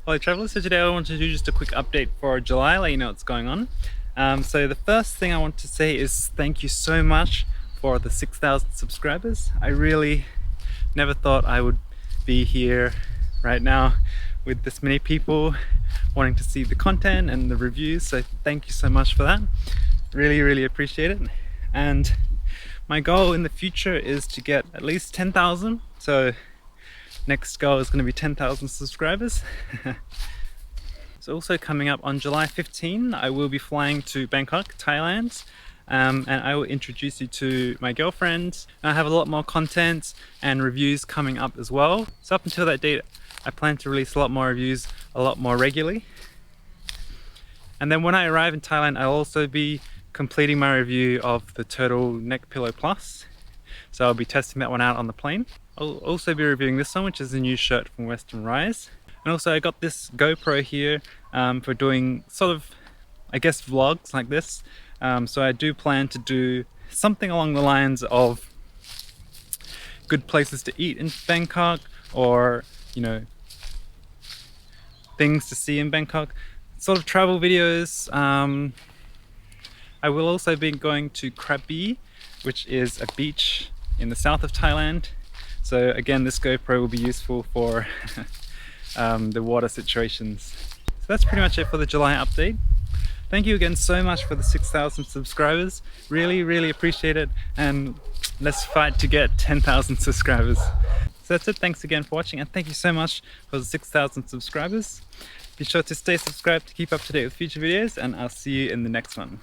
Hello travellers, so today I want to do just a quick update for July, let you know what's going on. So the first thing I want to say is thank you so much for the 6,000 subscribers. I really never thought I would be here right now with this many people wanting to see the content and the reviews, so thank you so much for that. Really appreciate it. And my goal in the future is to get at least 10,000, so next goal is going to be 10,000 subscribers. So also coming up on July 15, I will be flying to Bangkok, Thailand, and I will introduce you to my girlfriend. And I have a lot more content and reviews coming up as well. So up until that date, I plan to release a lot more reviews a lot more regularly. And then when I arrive in Thailand, I'll also be completing my review of the Turtle Neck Pillow Plus. So I'll be testing that one out on the plane. I'll also be reviewing this one, which is a new shirt from Western Rise. And also I got this GoPro here for doing sort of, I guess, vlogs like this. So I do plan to do something along the lines of good places to eat in Bangkok, or, you know, things to see in Bangkok. Sort of travel videos. I will also be going to Krabi, which is a beach in the south of Thailand. So again, this GoPro will be useful for the water situations. So that's pretty much it for the July update. Thank you again so much for the 6,000 subscribers. Really appreciate it, and let's fight to get 10,000 subscribers. So that's it. Thanks again for watching, and thank you so much for the 6,000 subscribers. Be sure to stay subscribed to keep up to date with future videos, and I'll see you in the next one.